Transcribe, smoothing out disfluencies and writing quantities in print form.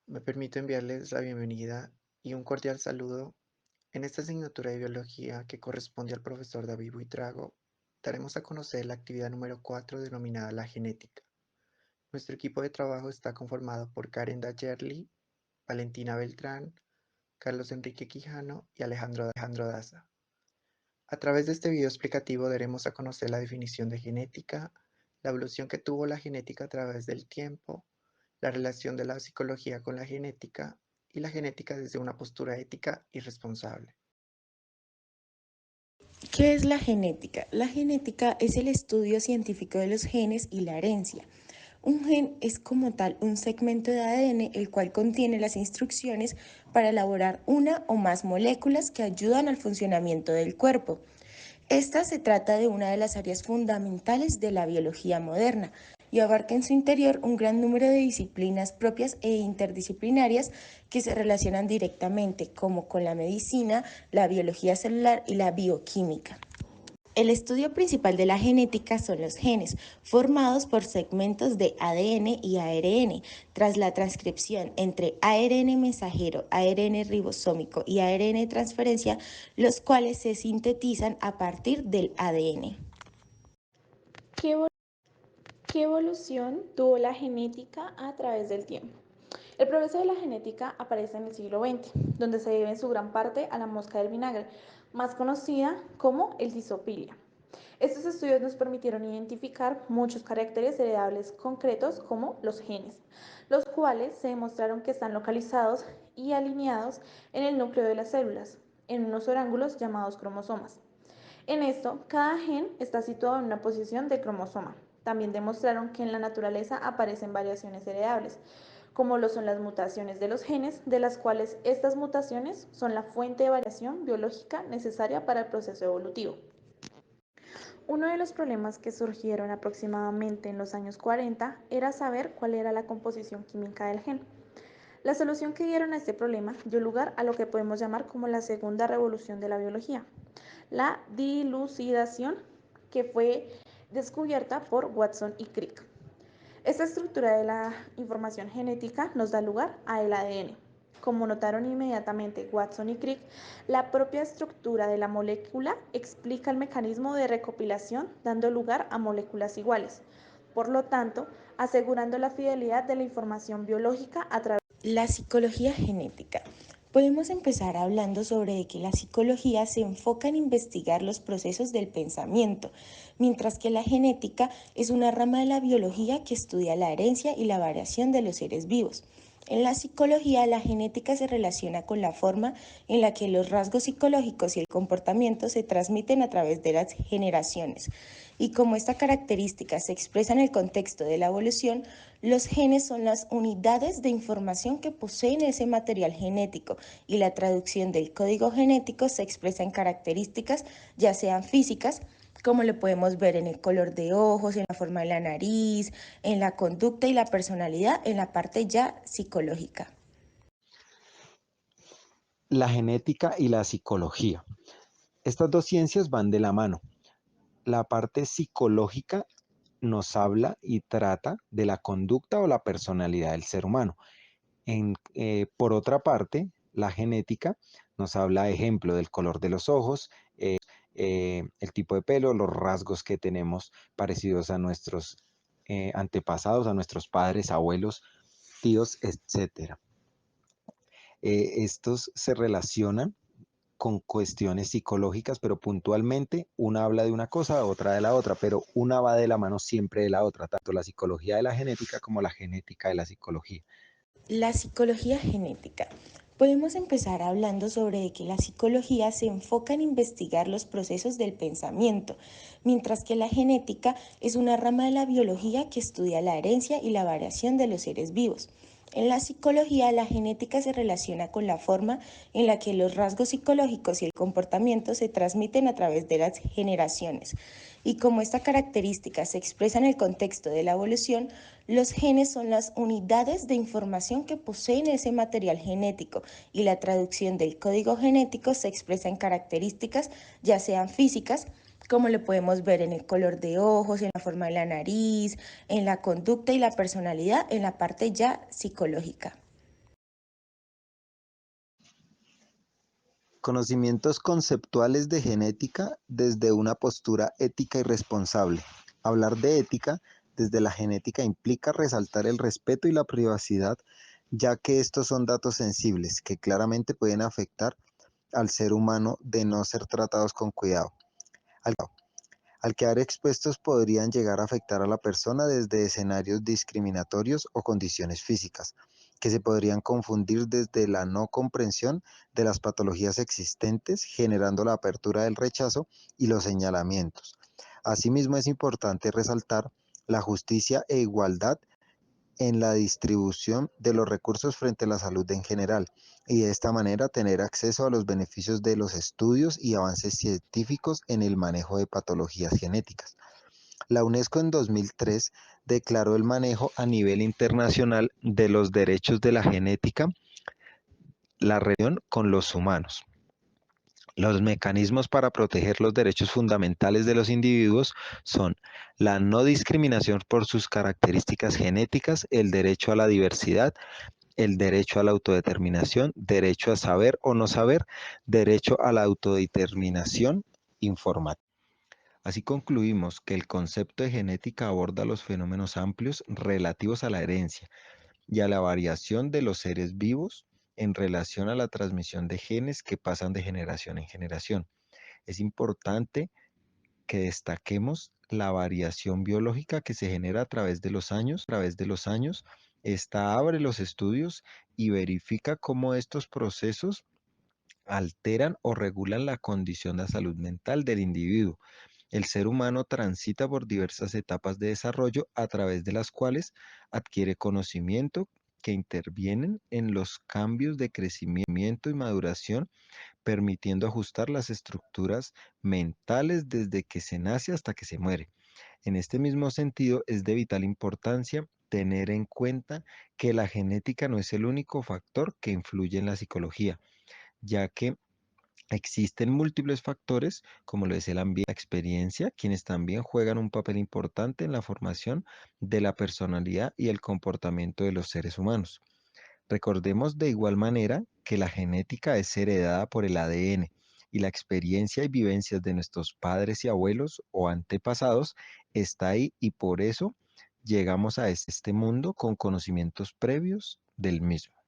Me permito enviarles la bienvenida y un cordial saludo. En esta asignatura de biología que corresponde al profesor David Buitrago, daremos a conocer la actividad número 4 denominada la genética. Nuestro equipo de trabajo está conformado por Karen Dayerli, Valentina Beltrán, Carlos Enrique Quijano y Alejandro Daza. A través de este video explicativo daremos a conocer la definición de genética, la evolución que tuvo la genética a través del tiempo, la relación de la psicología con la genética y la genética desde una postura ética y responsable. ¿Qué es la genética? La genética es el estudio científico de los genes y la herencia. Un gen es como tal un segmento de ADN el cual contiene las instrucciones para elaborar una o más moléculas que ayudan al funcionamiento del cuerpo. Esta se trata de una de las áreas fundamentales de la biología moderna y abarca en su interior un gran número de disciplinas propias e interdisciplinarias que se relacionan directamente, como con la medicina, la biología celular y la bioquímica. El estudio principal de la genética son los genes, formados por segmentos de ADN y ARN. Tras la transcripción entre ARN mensajero, ARN ribosómico y ARN de transferencia, los cuales se sintetizan a partir del ADN. ¿Qué, qué evolución tuvo la genética a través del tiempo? El progreso de la genética aparece en el siglo XX, donde se debe en su gran parte a la mosca del vinagre, más conocida como el Drosophila. Estos estudios nos permitieron identificar muchos caracteres heredables concretos como los genes, los cuales se demostraron que están localizados y alineados en el núcleo de las células, en unos orángulos llamados cromosomas. En esto, cada gen está situado en una posición del cromosoma. También demostraron que en la naturaleza aparecen variaciones heredables, como lo son las mutaciones de los genes, de las cuales estas mutaciones son la fuente de variación biológica necesaria para el proceso evolutivo. Uno de los problemas que surgieron aproximadamente en los años 40 era saber cuál era la composición química del gen. La solución que dieron a este problema dio lugar a lo que podemos llamar como la segunda revolución de la biología, la dilucidación, que fue descubierta por Watson y Crick. Esta estructura de la información genética nos da lugar al ADN. Como notaron inmediatamente Watson y Crick, la propia estructura de la molécula explica el mecanismo de recopilación, dando lugar a moléculas iguales. Por lo tanto, asegurando la fidelidad de la información biológica a través La psicología genética. Podemos empezar hablando sobre que la psicología se enfoca en investigar los procesos del pensamiento, mientras que la genética es una rama de la biología que estudia la herencia y la variación de los seres vivos. En la psicología, la genética se relaciona con la forma en la que los rasgos psicológicos y el comportamiento se transmiten a través de las generaciones. Y como esta característica se expresa en el contexto de la evolución, los genes son las unidades de información que poseen ese material genético y la traducción del código genético se expresa en características, ya sean físicas, como lo podemos ver en el color de ojos, en la forma de la nariz, en la conducta y la personalidad, en la parte ya psicológica. La genética y la psicología. Estas dos ciencias van de la mano. La parte psicológica nos habla y trata de la conducta o la personalidad del ser humano. Por otra parte, la genética nos habla, ejemplo, del color de los ojos, el tipo de pelo, los rasgos que tenemos parecidos a nuestros antepasados, a nuestros padres, abuelos, tíos, etcétera. Estos se relacionan con cuestiones psicológicas, pero puntualmente una habla de una cosa, otra de la otra, pero una va de la mano siempre de la otra, tanto la psicología de la genética como la genética de la psicología. La psicología genética. Podemos empezar hablando sobre que la psicología se enfoca en investigar los procesos del pensamiento, mientras que la genética es una rama de la biología que estudia la herencia y la variación de los seres vivos. En la psicología, la genética se relaciona con la forma en la que los rasgos psicológicos y el comportamiento se transmiten a través de las generaciones. Y como esta característica se expresa en el contexto de la evolución, los genes son las unidades de información que poseen ese material genético y la traducción del código genético se expresa en características, ya sean físicas, como lo podemos ver en el color de ojos, en la forma de la nariz, en la conducta y la personalidad, en la parte ya psicológica. Conocimientos conceptuales de genética desde una postura ética y responsable. Hablar de ética desde la genética implica resaltar el respeto y la privacidad, ya que estos son datos sensibles que claramente pueden afectar al ser humano de no ser tratados con cuidado. Al, al quedar expuestos podrían llegar a afectar a la persona desde escenarios discriminatorios o condiciones físicas, que se podrían confundir desde la no comprensión de las patologías existentes, generando la apertura del rechazo y los señalamientos. Asimismo, es importante resaltar la justicia e igualdad en la distribución de los recursos frente a la salud en general y de esta manera tener acceso a los beneficios de los estudios y avances científicos en el manejo de patologías genéticas. La UNESCO en 2003 declaró el manejo a nivel internacional de los derechos de la genética, la relación con los humanos. Los mecanismos para proteger los derechos fundamentales de los individuos son la no discriminación por sus características genéticas, el derecho a la diversidad, el derecho a la autodeterminación, derecho a saber o no saber, derecho a la autodeterminación informativa. Así concluimos que el concepto de genética aborda los fenómenos amplios relativos a la herencia y a la variación de los seres vivos en relación a la transmisión de genes que pasan de generación en generación. Es importante que destaquemos la variación biológica que se genera a través de los años. Esta abre los estudios y verifica cómo estos procesos alteran o regulan la condición de salud mental del individuo. El ser humano transita por diversas etapas de desarrollo a través de las cuales adquiere conocimiento que intervienen en los cambios de crecimiento y maduración, permitiendo ajustar las estructuras mentales desde que se nace hasta que se muere. En este mismo sentido, es de vital importancia tener en cuenta que la genética no es el único factor que influye en la psicología, ya que existen múltiples factores, como lo es el ambiente, la experiencia, quienes también juegan un papel importante en la formación de la personalidad y el comportamiento de los seres humanos. Recordemos de igual manera que la genética es heredada por el ADN y la experiencia y vivencias de nuestros padres y abuelos o antepasados está ahí y por eso llegamos a este mundo con conocimientos previos del mismo.